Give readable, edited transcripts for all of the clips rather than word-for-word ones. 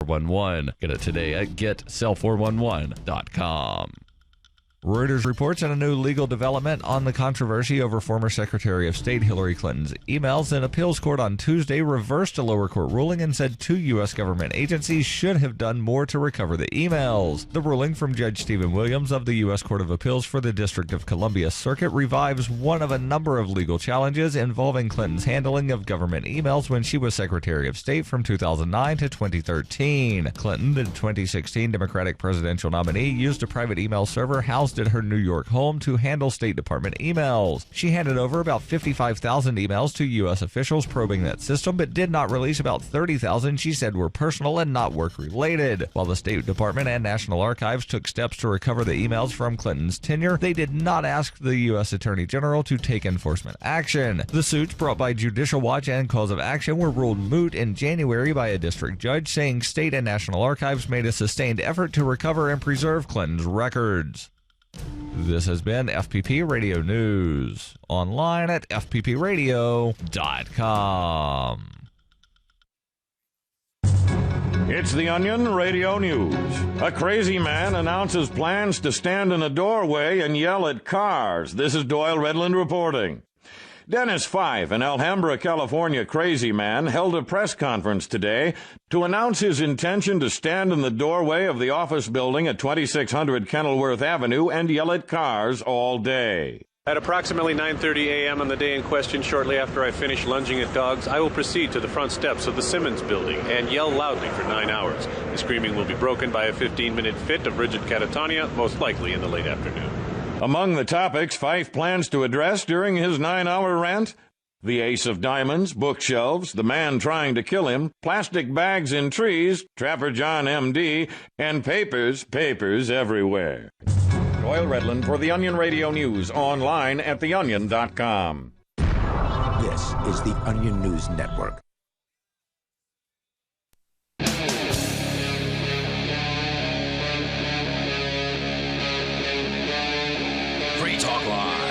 411. Get it today at getsell411.com. Reuters reports on a new legal development on the controversy over former Secretary of State Hillary Clinton's emails. An appeals court on Tuesday reversed a lower court ruling and said 2 U.S. government agencies should have done more to recover the emails. The ruling from Judge Stephen Williams of the U.S. Court of Appeals for the District of Columbia Circuit revives one of a number of legal challenges involving Clinton's handling of government emails when she was Secretary of State from 2009 to 2013. Clinton, the 2016 Democratic presidential nominee, used a private email server housed at her New York home to handle State Department emails. She handed over about 55,000 emails to U.S. officials probing that system, but did not release about 30,000 she said were personal and not work-related. While the State Department and National Archives took steps to recover the emails from Clinton's tenure, they did not ask the U.S. Attorney General to take enforcement action. The suits brought by Judicial Watch and Cause of Action were ruled moot in January by a district judge, saying State and National Archives made a sustained effort to recover and preserve Clinton's records. This has been FPP Radio News, online at fppradio.com. It's the Onion Radio News. A crazy man announces plans to stand in a doorway and yell at cars. This is Doyle Redland reporting. Dennis Fife, an Alhambra, California crazy man, held a press conference today to announce his intention to stand in the doorway of the office building at 2600 Kenilworth Avenue and yell at cars all day. At approximately 9:30 a.m. on the day in question, shortly after I finish lunging at dogs, I will proceed to the front steps of the Simmons building and yell loudly for 9 hours. The screaming will be broken by a 15-minute fit of rigid catatonia, most likely in the late afternoon. Among the topics Fife plans to address during his 9-hour rant, the ace of diamonds, bookshelves, the man trying to kill him, plastic bags in trees, Trapper John M.D., and papers everywhere. Doyle Redland for the Onion Radio News, online at theonion.com. This is the Onion News Network. Free Talk Live.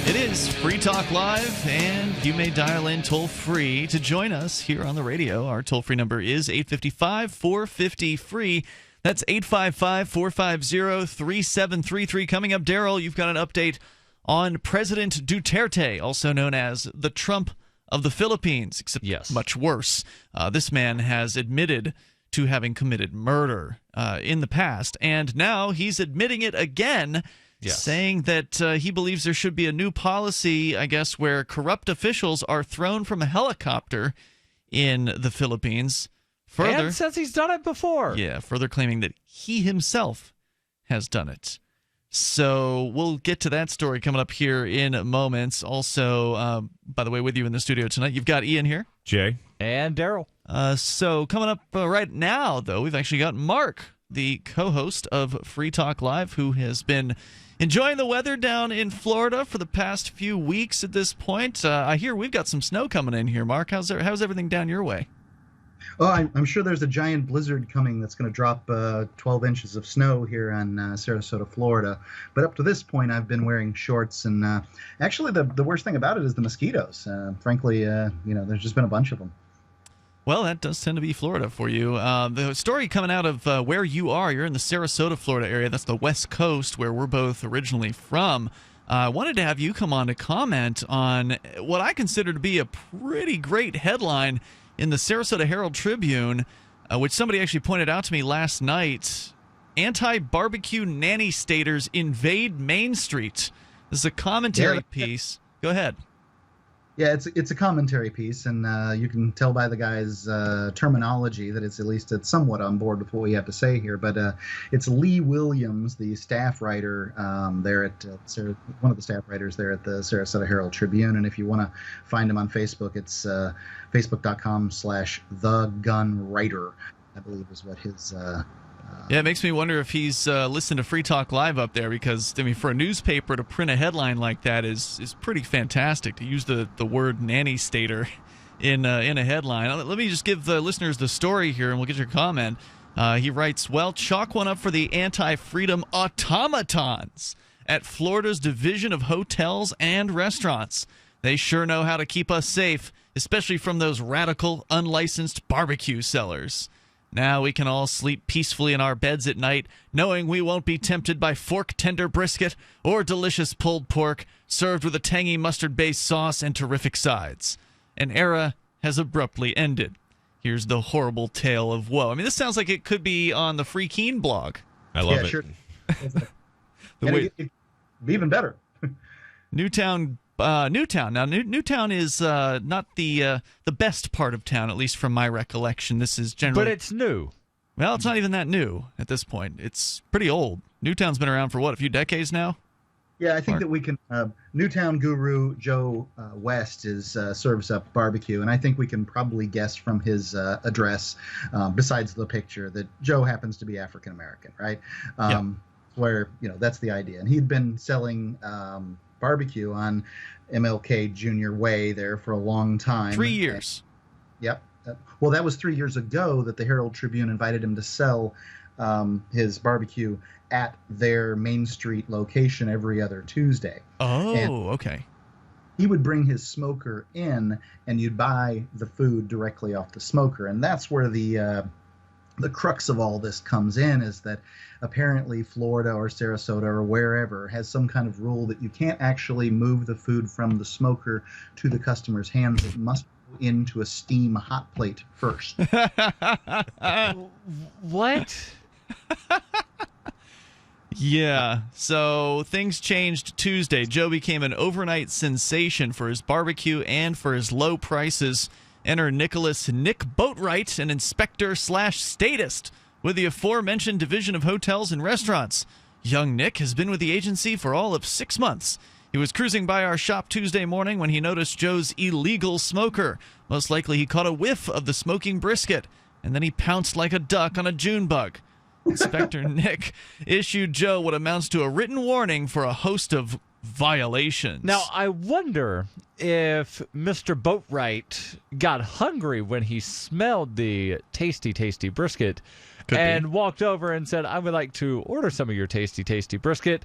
It is Free Talk Live, and you may dial in toll-free to join us here on the radio. Our toll-free number is 855-450-FREE. That's 855-450-3733. Coming up, Darryl, you've got an update on President Duterte, also known as the Trump of the Philippines, except much worse. This man has admitted to having committed murder in the past, and now he's admitting it again, saying that he believes there should be a new policy, I guess, where corrupt officials are thrown from a helicopter in the Philippines. Further, and says he's done it before. Yeah, further claiming that he himself has done it. So we'll get to that story coming up here in moments. Also, by the way, with you in the studio tonight, you've got Ian here. Jay. And Darryl. So coming up right now, though, we've actually got Mark, the co-host of Free Talk Live, who has been enjoying the weather down in Florida for the past few weeks at this point. I hear we've got some snow coming in here, Mark. How's everything down your way? Oh, I'm sure there's a giant blizzard coming that's going to drop 12 inches of snow here on Sarasota, Florida. But up to this point, I've been wearing shorts. And actually, the worst thing about it is the mosquitoes. Frankly, there's just been a bunch of them. Well, that does tend to be Florida for you. The story coming out of where you are, you're in the Sarasota, Florida area. That's the West Coast, where we're both originally from. I wanted to have you come on to comment on what I consider to be a pretty great headline in the Sarasota Herald-Tribune, which somebody actually pointed out to me last night. Anti-barbecue nanny staters invade Main Street. This is a commentary piece. Go ahead. Yeah, it's a commentary piece, and you can tell by the guy's terminology that it's somewhat on board with what we have to say here. But it's Lee Williams, the staff writer there at one of the staff writers there at the Sarasota Herald-Tribune. And if you want to find him on Facebook, it's facebook.com/thegunwriter, I believe is what his. Yeah, it makes me wonder if he's listened to Free Talk Live up there, because, I mean, for a newspaper to print a headline like that is pretty fantastic, to use the word nanny stater in a headline. Let me just give the listeners the story here, and we'll get your comment. He writes, well, chalk one up for the anti-freedom automatons at Florida's Division of Hotels and Restaurants. They sure know how to keep us safe, especially from those radical, unlicensed barbecue sellers. Now we can all sleep peacefully in our beds at night, knowing we won't be tempted by fork-tender brisket or delicious pulled pork served with a tangy mustard-based sauce and terrific sides. An era has abruptly ended. Here's the horrible tale of woe. I mean, this sounds like it could be on the Free Keen blog. I love it. Sure. It'd be even better. Newtown. Now, Newtown is not the best part of town, at least from my recollection. This is generally, But it's new. well, it's not even that new at this point. It's pretty old. Newtown's been around for what, a few decades now? Yeah, I think that we can. Newtown guru Joe West serves up barbecue, and I think we can probably guess from his address, besides the picture, that Joe happens to be African American, right? Where that's the idea, and he'd been selling barbecue on MLK Jr. Way there for a long time. 3 years. Yep. Well, that was 3 years ago that the Herald Tribune invited him to sell his barbecue at their Main Street location every other Tuesday. Oh, okay. He would bring his smoker in, and you'd buy the food directly off the smoker. And that's where the crux of all this comes in, is that apparently Florida or Sarasota or wherever has some kind of rule that you can't actually move the food from the smoker to the customer's hands. It must go into a steam hot plate first. What? Yeah, so things changed Tuesday. Joe became an overnight sensation for his barbecue and for his low prices. Enter Nicholas Nick Boatwright, an inspector/statist with the aforementioned Division of Hotels and Restaurants. Young Nick has been with the agency for all of 6 months. He was cruising by our shop Tuesday morning when he noticed Joe's illegal smoker. Most likely he caught a whiff of the smoking brisket, and then he pounced like a duck on a June bug. Inspector Nick issued Joe what amounts to a written warning for a host of violations. Now, I wonder if Mr. Boatwright got hungry when he smelled the tasty, tasty brisket and walked over and said, I would like to order some of your tasty, tasty brisket.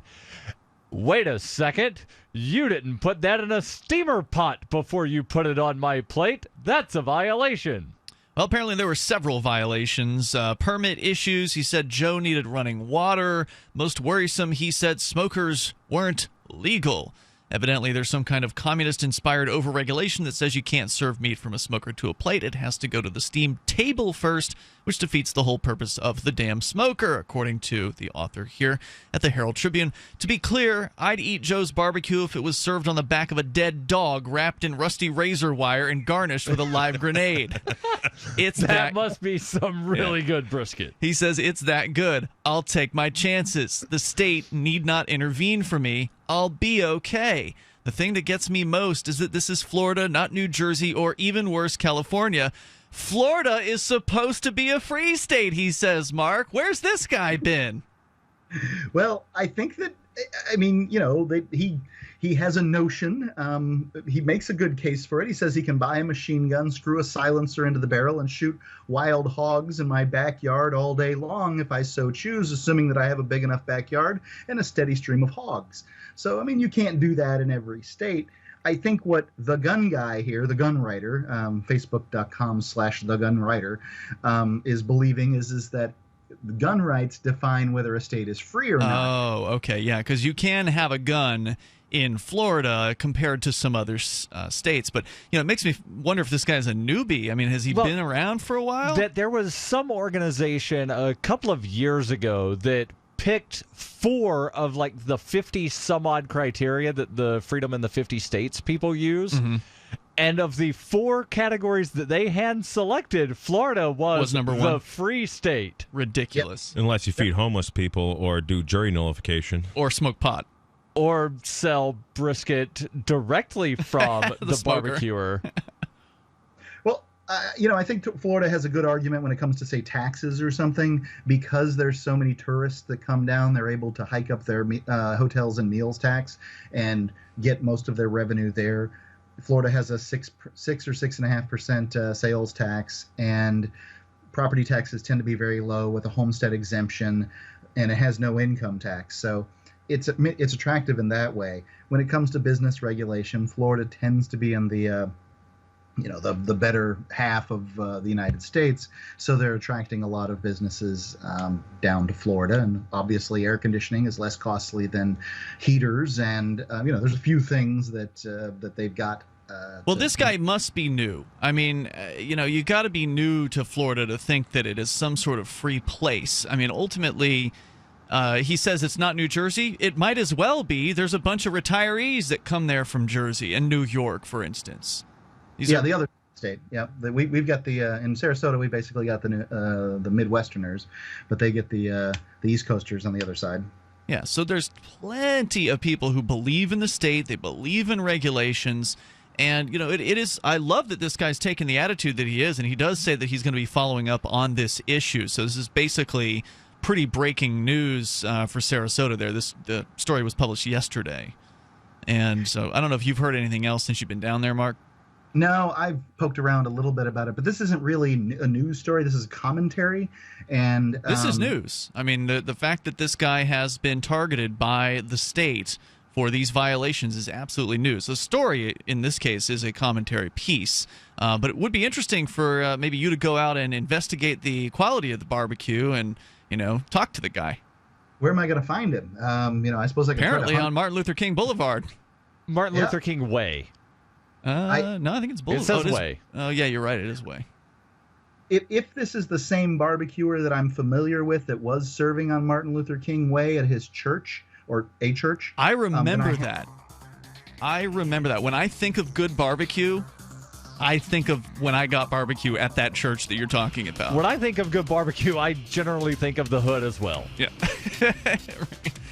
Wait a second. You didn't put that in a steamer pot before you put it on my plate. That's a violation. Well, apparently there were several violations. Permit issues. He said Joe needed running water. Most worrisome, he said smokers weren't legal. Evidently, there's some kind of communist-inspired overregulation that says you can't serve meat from a smoker to a plate. It has to go to the steam table first, which defeats the whole purpose of the damn smoker, according to the author here at the Herald Tribune. To be clear, I'd eat Joe's barbecue if it was served on the back of a dead dog wrapped in rusty razor wire and garnished with a live grenade. That must be some really good brisket. He says it's that good. I'll take my chances. The state need not intervene for me. I'll be okay. The thing that gets me most is that this is Florida, not New Jersey, or even worse, California. Florida is supposed to be a free state, he says, Mark. Where's this guy been? Well, I think that, I mean, he has a notion. He makes a good case for it. He says he can buy a machine gun, screw a silencer into the barrel, and shoot wild hogs in my backyard all day long if I so choose, assuming that I have a big enough backyard and a steady stream of hogs. So, I mean, you can't do that in every state. I think what the gun guy here, the gun writer, facebook.com/thegunwriter, is believing is that gun rights define whether a state is free or not. Oh, okay, yeah, because you can have a gun in Florida compared to some other states. But, it makes me wonder if this guy's a newbie. I mean, has he been around for a while? There was some organization a couple of years ago that picked 4 of like the 50 some odd criteria that the Freedom in the 50 States people use. Mm-hmm. And of the 4 categories that they had selected, Florida was number 1. The free state. Ridiculous. Yep. Unless you feed homeless people or do jury nullification. Or smoke pot. Or sell brisket directly from the barbecuer. Well, I think Florida has a good argument when it comes to, say, taxes or something. Because there's so many tourists that come down, they're able to hike up their hotels and meals tax and get most of their revenue there. Florida has a 6 or 6.5% sales tax, and property taxes tend to be very low with a homestead exemption, and it has no income tax. So it's attractive in that way. When it comes to business regulation, Florida tends to be in the the better half of the United States, so they're attracting a lot of businesses down to Florida, and obviously air conditioning is less costly than heaters, and there's a few things that they've got. Well, this guy must be new. I mean, you got to be new to Florida to think that it is some sort of free place. I mean, ultimately, he says it's not New Jersey. It might as well be. There's a bunch of retirees that come there from Jersey and New York, for instance. The other state. Yeah, we've got in Sarasota. We basically got the Midwesterners, but they get the East Coasters on the other side. Yeah, so there's plenty of people who believe in the state. They believe in regulations. And, it is. I love that this guy's taken the attitude that he is, and he does say that he's going to be following up on this issue. So this is basically pretty breaking news for Sarasota there. The story was published yesterday. And so I don't know if you've heard anything else since you've been down there, Mark. No, I've poked around a little bit about it, but this isn't really a news story. This is commentary. And this is news. I mean, the fact that this guy has been targeted by the state for these violations is absolutely news. The story, in this case, is a commentary piece. But it would be interesting for maybe you to go out and investigate the quality of the barbecue and, talk to the guy. Where am I going to find him? I suppose I can apparently on Martin Luther King Boulevard. Martin Luther King Way. No, I think it's Boulevard. It says Way. Oh, yeah, you're right. It is Way. If this is the same barbecuer that I'm familiar with that was serving on Martin Luther King Way at his church, or a church. I remember that. I remember that. When I think of good barbecue, I think of when I got barbecue at that church that you're talking about. When I think of good barbecue, I generally think of the hood as well. Yeah.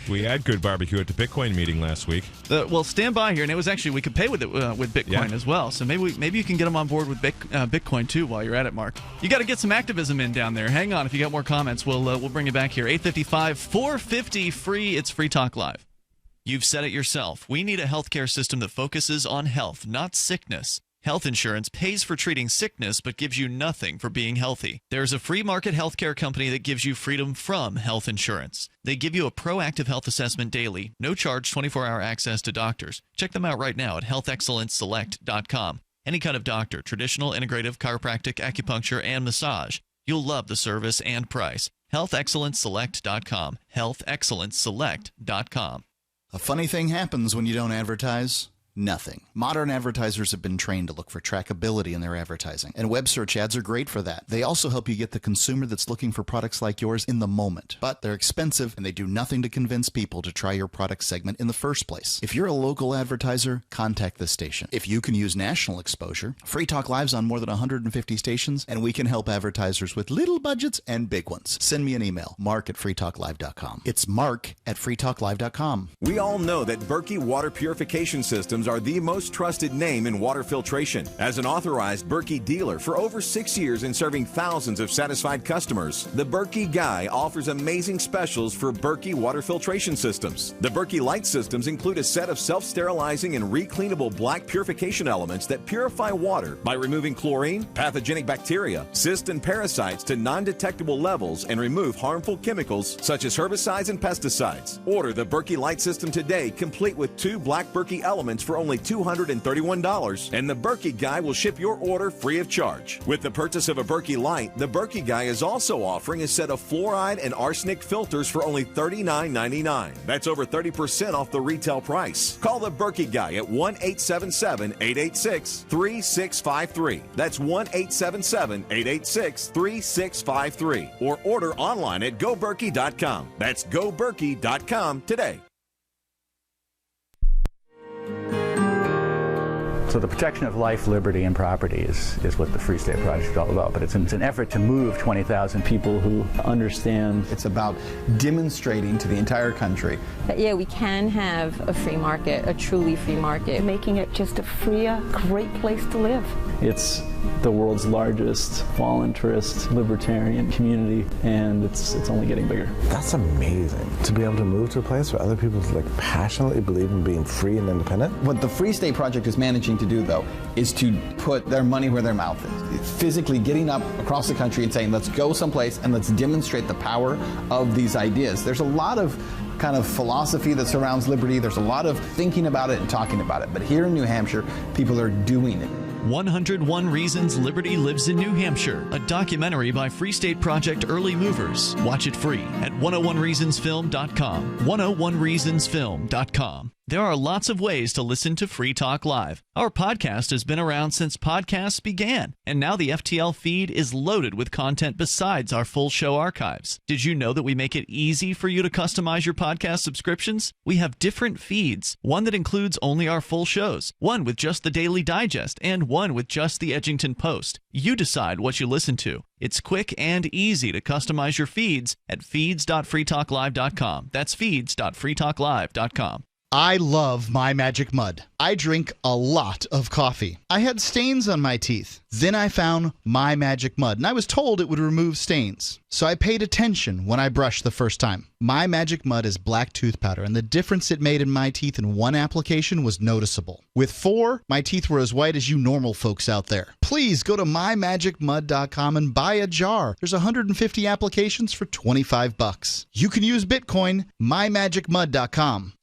We had good barbecue at the Bitcoin meeting last week. Well, stand by here, and it was actually, we could pay with it with Bitcoin as well. So maybe you can get them on board with Bitcoin too while you're at it, Mark. You got to get some activism in down there. Hang on, if you got more comments, we'll bring you back here. 855-450 free. It's Free Talk Live. You've said it yourself. We need a healthcare system that focuses on health, not sickness. Health insurance pays for treating sickness but gives you nothing for being healthy. There's a free market healthcare company that gives you freedom from health insurance. They give you a proactive health assessment daily, no charge 24-hour access to doctors. Check them out right now at healthexcellenceselect.com. Any kind of doctor, traditional, integrative, chiropractic, acupuncture, and massage. You'll love the service and price. healthexcellenceselect.com. healthexcellenceselect.com. A funny thing happens when you don't advertise. Nothing. Modern advertisers have been trained to look for trackability in their advertising, and web search ads are great for that. They also help you get the consumer that's looking for products like yours in the moment. But they're expensive, and they do nothing to convince people to try your product segment in the first place. If you're a local advertiser, contact this station. If you can use national exposure, Free Talk Live's on more than 150 stations, and we can help advertisers with little budgets and big ones. Send me an email, mark@freetalklive.com. It's mark@freetalklive.com. We all know that Berkey water purification systems are the most trusted name in water filtration. As an authorized Berkey dealer for over 6 years and serving thousands of satisfied customers, the Berkey Guy offers amazing specials for Berkey water filtration systems. The Berkey Light systems include a set of self-sterilizing and recleanable black purification elements that purify water by removing chlorine, pathogenic bacteria, cysts, and parasites to non-detectable levels and remove harmful chemicals such as herbicides and pesticides. Order the Berkey Light system today, complete with 2 black Berkey elements for only $231, and the Berkey Guy will ship your order free of charge. With the purchase of a Berkey Light, the Berkey Guy is also offering a set of fluoride and arsenic filters for only $39.99. That's over 30% off the retail price. Call the Berkey Guy at 1-877-886-3653. That's 1-877-886-3653. Or order online at goberkey.com. That's goberkey.com today. So the protection of life, liberty, and property is what the Free State Project is all about. But it's an effort to move 20,000 people who understand. It's about demonstrating to the entire country that, yeah, we can have a free market, a truly free market. Making it just a freer, great place to live. It's the world's largest voluntarist libertarian community, and it's only getting bigger. That's amazing, to be able to move to a place where other people passionately believe in being free and independent. What the Free State Project is managing to do, though, is to put their money where their mouth is. Physically getting up across the country and saying, let's go someplace and let's demonstrate the power of these ideas. There's a lot of kind of philosophy that surrounds liberty. There's a lot of thinking about it and talking about it. But here in New Hampshire, people are doing it. 101 Reasons Liberty Lives in New Hampshire, a documentary by Free State Project Early Movers. Watch it free at 101reasonsfilm.com. 101reasonsfilm.com. There are lots of ways to listen to Free Talk Live. Our podcast has been around since podcasts began, and now the FTL feed is loaded with content besides our full show archives. Did you know that we make it easy for you to customize your podcast subscriptions? We have different feeds, one that includes only our full shows, one with just the Daily Digest, and one with just the Edgington Post. You decide what you listen to. It's quick and easy to customize your feeds at feeds.freetalklive.com. That's feeds.freetalklive.com. I love My Magic Mud. I drink a lot of coffee. I had stains on my teeth. Then I found My Magic Mud, and I was told it would remove stains. So I paid attention when I brushed the first time. My Magic Mud is black tooth powder, and the difference it made in my teeth in one application was noticeable. With 4, my teeth were as white as you normal folks out there. Please go to mymagicmud.com and buy a jar. There's 150 applications for $25. You can use Bitcoin, mymagicmud.com.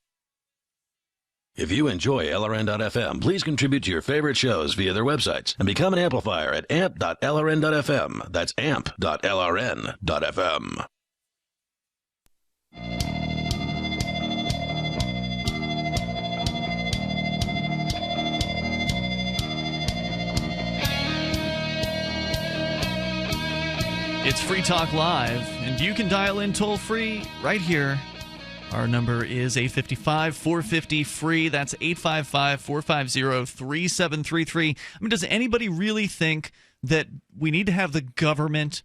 If you enjoy LRN.FM, please contribute to your favorite shows via their websites and become an amplifier at amp.lrn.fm. That's amp.lrn.fm. It's Free Talk Live, and you can dial in toll-free right here. Our number is 855-450-FREE. That's 855-450-3733. I mean, does anybody really think that we need to have the government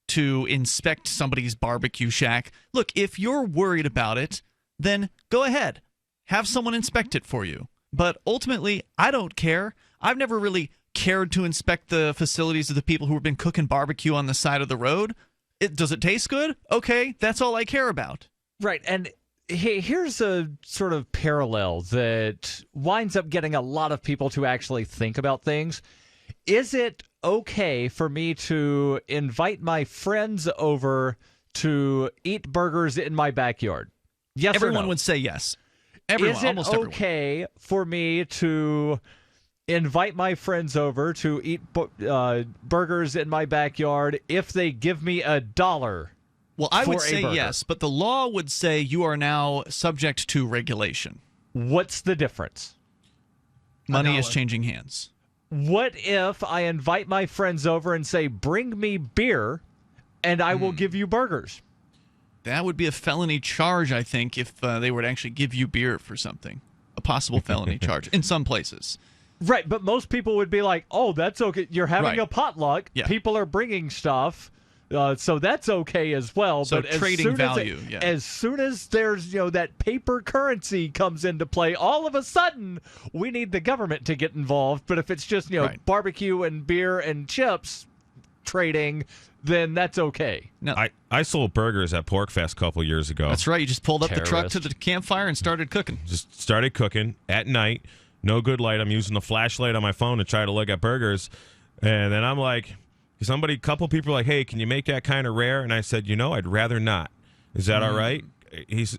to inspect somebody's barbecue shack? Look, if you're worried about it, then go ahead. Have someone inspect it for you. But ultimately, I don't care. I've never really cared to inspect the facilities of the people who have been cooking barbecue on the side of the road. Does it taste good? Okay, that's all I care about. Right, and here's a sort of parallel that winds up getting a lot of people to actually think about things. Is it okay for me to invite my friends over to eat burgers in my backyard? Yes, everyone or no? would say yes. Everyone, is it almost everyone. Okay for me to invite my friends over to eat burgers in my backyard if they give me $1? Well, I would say yes, but the law would say you are now subject to regulation. What's the difference? Money is changing hands. What if I invite my friends over and say, bring me beer, and I will give you burgers? That would be a felony charge, I think, if they would actually give you beer for something. A possible felony charge in some places. Right, but most people would be like, oh, that's okay. You're having Right. a potluck. Yeah. People are bringing stuff. So that's okay as well. So but trading value, yeah. As soon as there's that paper currency comes into play, all of a sudden we need the government to get involved. But if it's just Right. barbecue and beer and chips trading, then that's okay. No. I sold burgers at PorkFest a couple years ago. That's right. You just pulled up the truck Terrorist. to the campfire and started cooking. Just started cooking at night. No good light. I'm using the flashlight on my phone to try to look at burgers. And then I'm like, a couple people are like, hey, can you make that kind of rare? And I said, I'd rather not. Is that all right?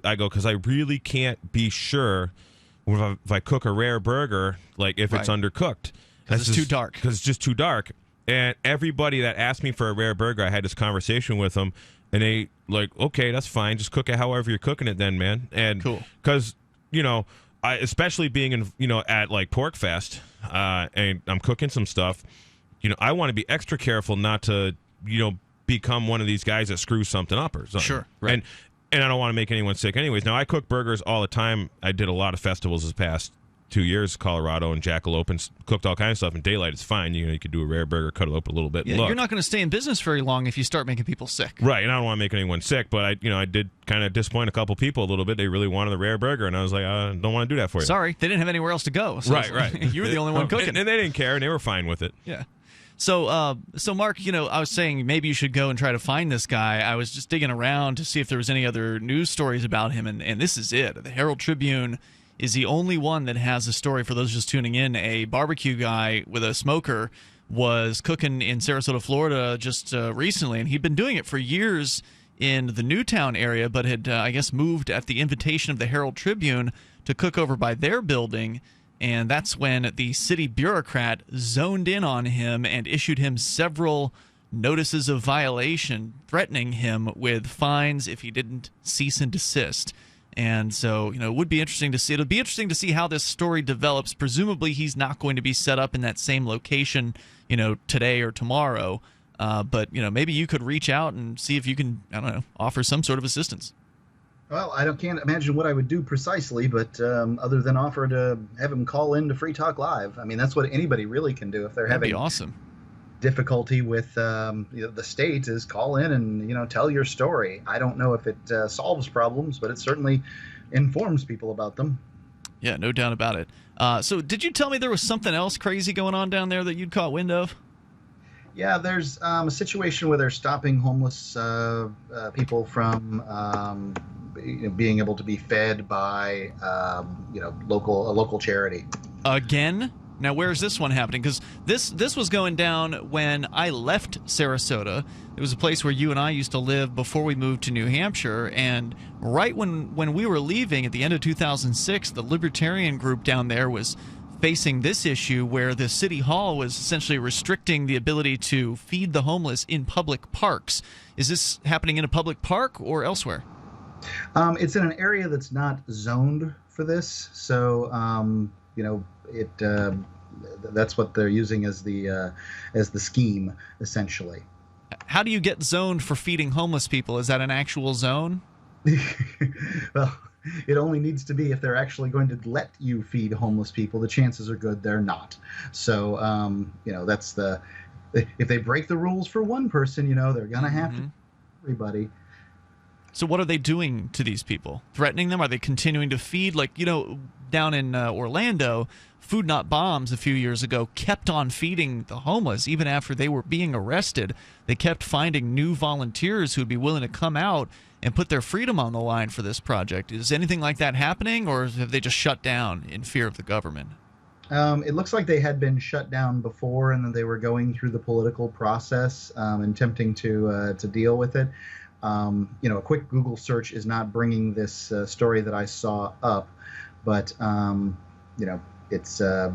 I go, because I really can't be sure if I cook a rare burger, like if it's undercooked. Because it's too dark. Because it's just too dark. And everybody that asked me for a rare burger, I had this conversation with them, and they like, okay, that's fine. Just cook it however you're cooking it then, man. And cool. Because, I, especially being in, at like PorkFest, and I'm cooking some stuff, I want to be extra careful not to, become one of these guys that screws something up or something. Sure. Right. And I don't want to make anyone sick anyways. Now, I cook burgers all the time. I did a lot of festivals this past 2 years, Colorado and Jackalope, and cooked all kinds of stuff. In daylight, it's fine. You could do a rare burger, cut it up a little bit. Yeah, look. you're not going to stay in business very long if you start making people sick. Right, and I don't want to make anyone sick, but I did kind of disappoint a couple people a little bit. They really wanted the rare burger, and I was like, I don't want to do that for you. Sorry, they didn't have anywhere else to go. So Right. You were the only one cooking. And they didn't care, and they were fine with it. Yeah. So, Mark, I was saying maybe you should go and try to find this guy. I was just digging around to see if there was any other news stories about him, and this is it. The Herald Tribune is the only one that has a story for those just tuning in. A barbecue guy with a smoker was cooking in Sarasota, Florida just recently, and he'd been doing it for years in the Newtown area, but had, I guess, moved at the invitation of the Herald Tribune to cook over by their building. And that's when the city bureaucrat zoned in on him and issued him several notices of violation, threatening him with fines if he didn't cease and desist. And so, it would be interesting to see. It'll be interesting to see how this story develops. Presumably, he's not going to be set up in that same location, today or tomorrow. But, maybe you could reach out and see if you can, offer some sort of assistance. Well, can't imagine what I would do precisely, but other than offer to have him call in to Free Talk Live. I mean, that's what anybody really can do if they're That'd having be awesome. difficulty with the state, is call in and tell your story. I don't know if it solves problems, but it certainly informs people about them. Yeah, no doubt about it. So did you tell me there was something else crazy going on down there that you'd caught wind of? Yeah, there's a situation where they're stopping homeless people from being able to be fed by a local charity. Again? Now, where is this one happening? Because this was going down when I left Sarasota. It was a place where you and I used to live before we moved to New Hampshire. And right when we were leaving at the end of 2006, the Libertarian group down there was facing this issue where the city hall was essentially restricting the ability to feed the homeless in public parks. Is this happening in a public park or elsewhere? It's in an area that's not zoned for this. So, that's what they're using as the scheme, essentially. How do you get zoned for feeding homeless people? Is that an actual zone? Well, it only needs to be if they're actually going to let you feed homeless people. The chances are good they're not. So, that's if they break the rules for one person, they're going to have to everybody. So what are they doing to these people? Threatening them? Are they continuing to feed? Like, down in Orlando, Food Not Bombs a few years ago kept on feeding the homeless even after they were being arrested. They kept finding new volunteers who would be willing to come out and put their freedom on the line for this project. Is anything like that happening, or have they just shut down in fear of the government? It looks like they had been shut down before, and then they were going through the political process and attempting to deal with it. A quick Google search is not bringing this story that I saw up, but it's I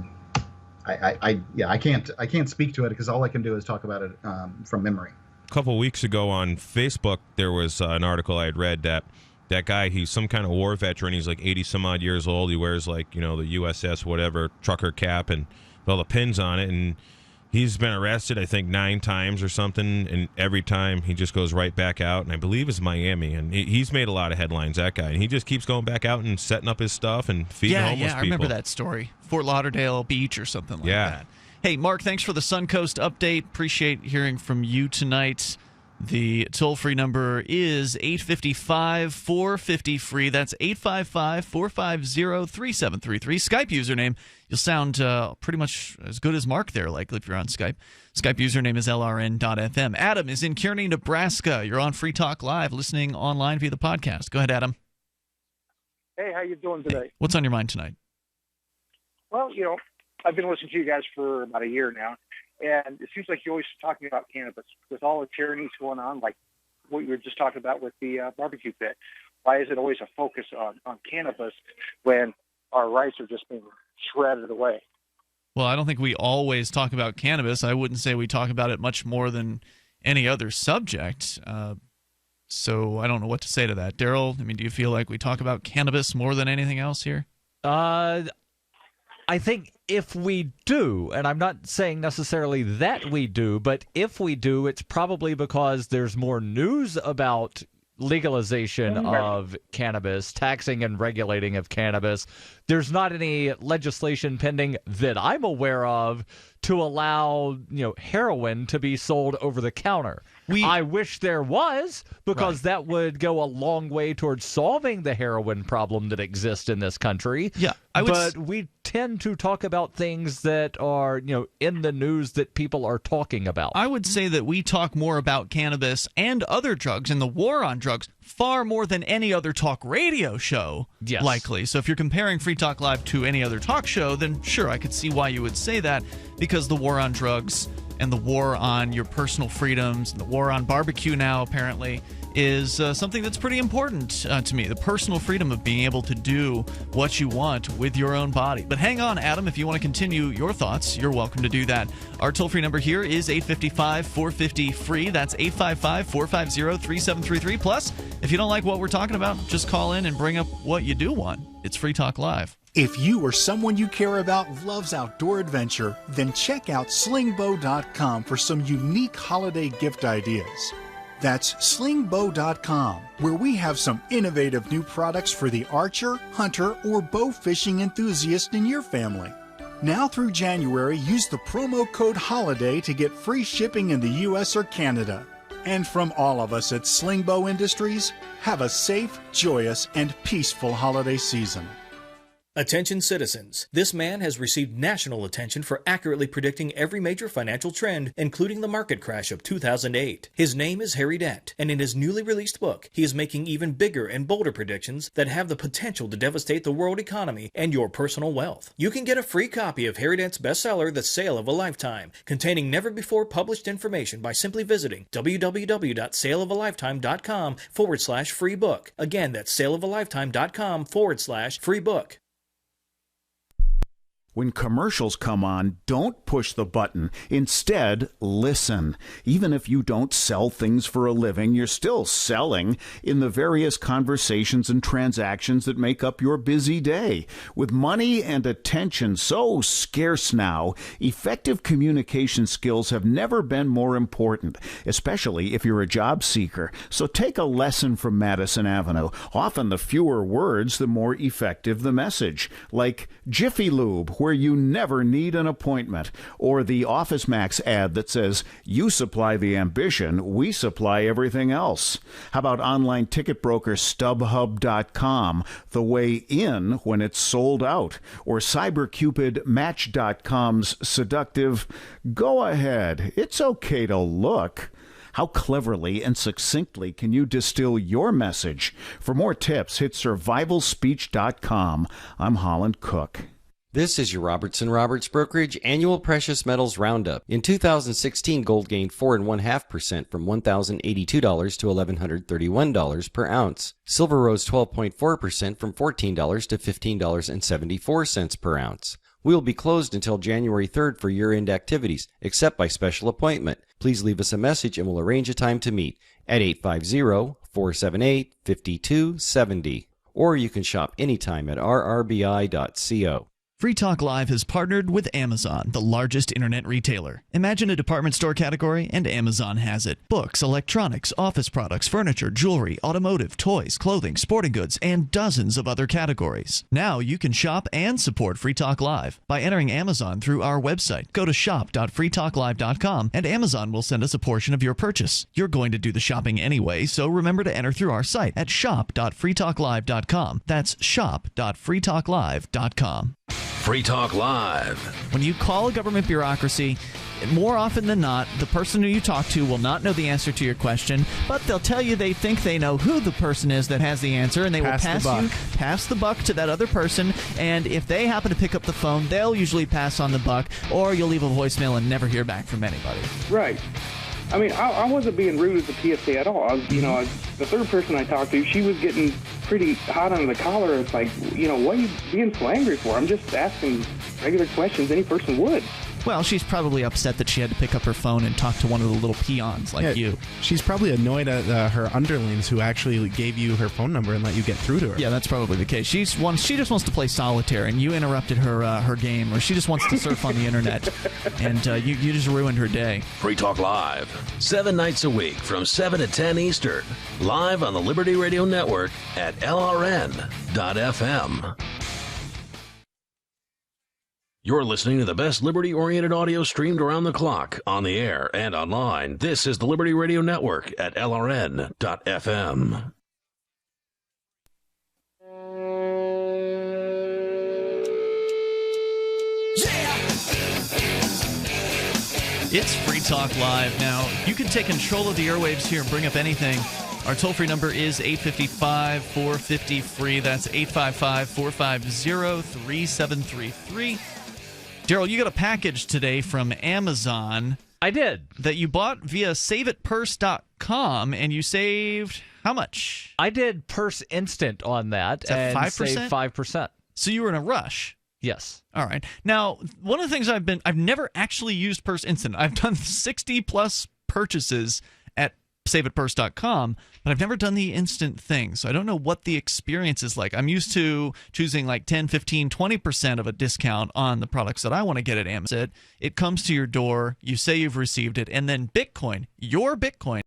can't speak to it because all I can do is talk about it from memory. A couple weeks ago on Facebook, there was an article I had read that guy, he's some kind of war veteran. He's like 80 some odd years old. He wears the USS whatever trucker cap and all the pins on it, and he's been arrested, I think, 9 times or something, and every time he just goes right back out, and I believe it's Miami, and he's made a lot of headlines, that guy, and he just keeps going back out and setting up his stuff and feeding homeless people. Yeah, I remember that story. Fort Lauderdale Beach or something like that. Hey, Mark, thanks for the Suncoast update. Appreciate hearing from you tonight. The toll-free number is 855-450-FREE. That's 855-450-3733. Skype username, you'll sound pretty much as good as Mark there, likely if you're on Skype. Skype username is LRN.FM. Adam is in Kearney, Nebraska. You're on Free Talk Live, listening online via the podcast. Go ahead, Adam. Hey, how you doing today? Hey, what's on your mind tonight? Well, I've been listening to you guys for about a year now. And it seems like you're always talking about cannabis with all the tyrannies going on, like what you were just talking about with the barbecue pit. Why is it always a focus on cannabis when our rights are just being shredded away? Well, I don't think we always talk about cannabis. I wouldn't say we talk about it much more than any other subject. So I don't know what to say to that. Darryl, do you feel like we talk about cannabis more than anything else here? I think if we do, and I'm not saying necessarily that we do, but if we do, it's probably because there's more news about legalization of cannabis, taxing and regulating of cannabis. There's not any legislation pending that I'm aware of to allow, heroin to be sold over the counter. I wish there was, because that would go a long way towards solving the heroin problem that exists in this country. Yeah, but we tend to talk about things that are, in the news that people are talking about. I would say that we talk more about cannabis and other drugs and the war on drugs far more than any other talk radio show, likely. So if you're comparing Free Talk Live to any other talk show, then sure, I could see why you would say that, because the war on drugs and the war on your personal freedoms and the war on barbecue now apparently is something that's pretty important to me. The personal freedom of being able to do what you want with your own body. But hang on, Adam, if you want to continue your thoughts, you're welcome to do that. Our toll-free number here is 855-450-FREE. That's 855-450-3733. Plus, if you don't like what we're talking about, just call in and bring up what you do want. It's Free Talk Live. If you or someone you care about loves outdoor adventure, then check out slingbow.com for some unique holiday gift ideas. That's slingbow.com, where we have some innovative new products for the archer, hunter, or bow fishing enthusiast in your family. Now through January, use the promo code HOLIDAY to get free shipping in the U.S. or Canada. And from all of us at Slingbow Industries, have a safe, joyous, and peaceful holiday season. Attention citizens, this man has received national attention for accurately predicting every major financial trend, including the market crash of 2008. His name is Harry Dent, and in his newly released book, he is making even bigger and bolder predictions that have the potential to devastate the world economy and your personal wealth. You can get a free copy of Harry Dent's bestseller, The Sale of a Lifetime, containing never-before published information by simply visiting www.saleofalifetime.com/free book. Again, that's saleofalifetime.com/free book. When commercials come on, don't push the button. Instead, listen. Even if you don't sell things for a living, you're still selling in the various conversations and transactions that make up your busy day. With money and attention so scarce now, effective communication skills have never been more important, especially if you're a job seeker. So take a lesson from Madison Avenue. Often the fewer words, the more effective the message. Like Jiffy Lube, where you never need an appointment, or the Office Max ad that says, you supply the ambition, we supply everything else. How about online ticket broker StubHub.com, the way in when it's sold out, or CyberCupidMatch.com's seductive, go ahead, it's okay to look. How cleverly and succinctly can you distill your message? For more tips, hit survivalspeech.com. I'm Holland Cook. This is your Robertson Roberts Brokerage Annual Precious Metals Roundup. In 2016, gold gained 4.5% from $1,082 to $1,131 per ounce. Silver rose 12.4% from $14 to $15.74 per ounce. We will be closed until January 3rd for year-end activities, except by special appointment. Please leave us a message and we'll arrange a time to meet at 850-478-5270. Or you can shop anytime at rrbi.co. Free Talk Live has partnered with Amazon, the largest internet retailer. Imagine a department store category, and Amazon has it. Books, electronics, office products, furniture, jewelry, automotive, toys, clothing, sporting goods, and dozens of other categories. Now you can shop and support Free Talk Live by entering Amazon through our website. Go to shop.freetalklive.com, and Amazon will send us a portion of your purchase. You're going to do the shopping anyway, so remember to enter through our site at shop.freetalklive.com. That's shop.freetalklive.com. Free Talk Live. When you call a government bureaucracy, more often than not, the person who you talk to will not know the answer to your question, but they'll tell you they think they know who the person is that has the answer, and they will pass the buck to that other person, and if they happen to pick up the phone, they'll usually pass on the buck, or you'll leave a voicemail and never hear back from anybody. Right. I mean, I wasn't being rude as a PSA at all. The third person I talked to, she was getting pretty hot under the collar. It's like, what are you being so angry for? I'm just asking regular questions any person would. Well, she's probably upset that she had to pick up her phone and talk to one of the little peons like you. She's probably annoyed at her underlings who actually gave you her phone number and let you get through to her. Yeah, that's probably the case. She just wants to play solitaire, and you interrupted her game, or she just wants to surf on the internet, and you just ruined her day. Free Talk Live, 7 nights a week from 7 to 10 Eastern, live on the Liberty Radio Network at LRN.FM. You're listening to the best liberty-oriented audio streamed around the clock, on the air and online. This is the Liberty Radio Network at LRN.FM. It's Free Talk Live. Now, you can take control of the airwaves here and bring up anything. Our toll-free number is 855-450-FREE. That's 855-450-3733. Darryl, you got a package today from Amazon. I did. That you bought via SaveItPurse.com, and you saved how much? I did Purse Instant on that. Is that and 5%? saved 5%. So you were in a rush. Yes. All right. Now, one of the things I've never actually used Purse Instant. I've done 60 plus purchases at SaveItPurse.com, but I've never done the instant thing, so I don't know what the experience is like. I'm used to choosing like 10, 15, 20% of a discount on the products that I want to get at Amazon. It comes to your door, you say you've received it, and then Bitcoin, your Bitcoin,